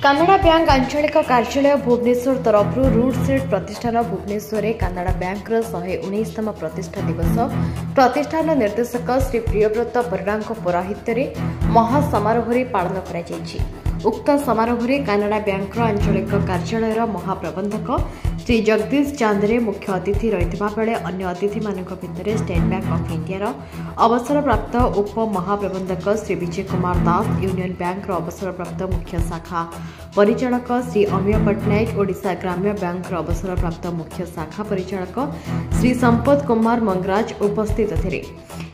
Canada bank आंचलिक कार्यालय भुवनेश्वर तरफ रूट सेट प्रतिष्ठान भुवनेश्वर में कानाडा बैंक 119तम प्रतिष्ठा दिवस प्रतिष्ठान निर्देशक श्री प्रियव्रत परिड़ा पौराहित्य महासमारोह पालन कर उक्त समारोह में कानाडा बैंक आंचलिक कार्यालय महाप्रबंधक श्री जगदीश चांदरे मुख्य अतिथि रही बेले अन्य अतिथि मान भितर स्टेट बैंक ऑफ इंडिया अवसरप्राप्त उप महाप्रबंधक श्री विजय कुमार दास यूनियन बैंक अवसरप्राप्त मुख्य शाखा परिचालक श्री अमीय पट्टनायक ओडिशा ग्राम्य बैंक अवसरप्राप्त मुख्य शाखा परिचालक श्री संपत कुमार मंगराज उपस्थित थे।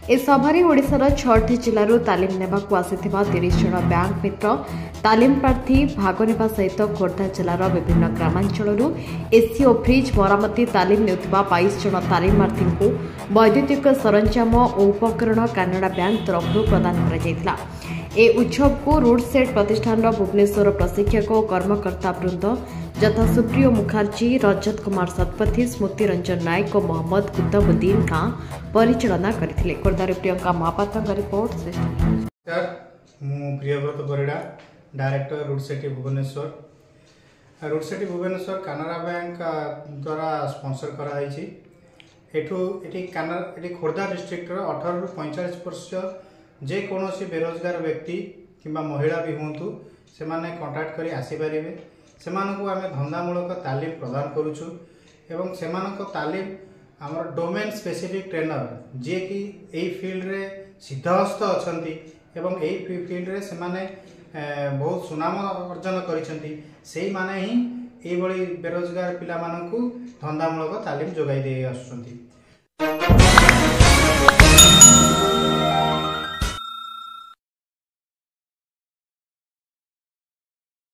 ए सभारे ओडिशार 6टी जिल्लारू तालीम नेबाकू आसिथिबा 30 जन बैंक मित्र तालीम प्रार्थी भाग नेबा सहित खोर्धा जिलार विभिन्न ग्रामांचलरू एसी और फ्रिज मरामती तालीम नेउथिबा 22 जन तालीमार्थी को वैद्युतिक सरंजाम और उपकरण कानाडा बैंक तरफ प्रदान करा जायतिला। ए उत्सव को रूट सेट प्रतिष्ठान भुवनेश्वर प्रशिक्षक और कर्मकर्ता वृंद यथा सुप्रिय मुखर्जी रजत कुमार शतपथी स्मृति रंजन नायक और मोहम्मद कुतुबुद्दीन खां परिचालना करथिले। खोर्धार Priyanka Mohapatra report. Priyabrata Parida director root set Bhubaneswar. Root set Bhubaneswar Canara bank द्वारा स्पॉन्सर कराई। खोर्धा डिस्ट्रिक्ट 18 ରୁ 45 वर्ष जेकोसी बेरोजगार व्यक्ति किंबा महिला भी हूँ से कंटाक्ट कर आसीपर से आम धंदामूलक तालीम प्रदान करुचु एवं से तालीम आम डोमेन स्पेसिफिक ट्रेनर जी कि यही फील्ड रे सिद्धहस्त अच्छा एवं यही फील्ड रे से बहुत सुनाम अर्जन करी माने ही यही बेरोजगार पिला धंदामूलक तालीम जोगाई दे आसुचंती।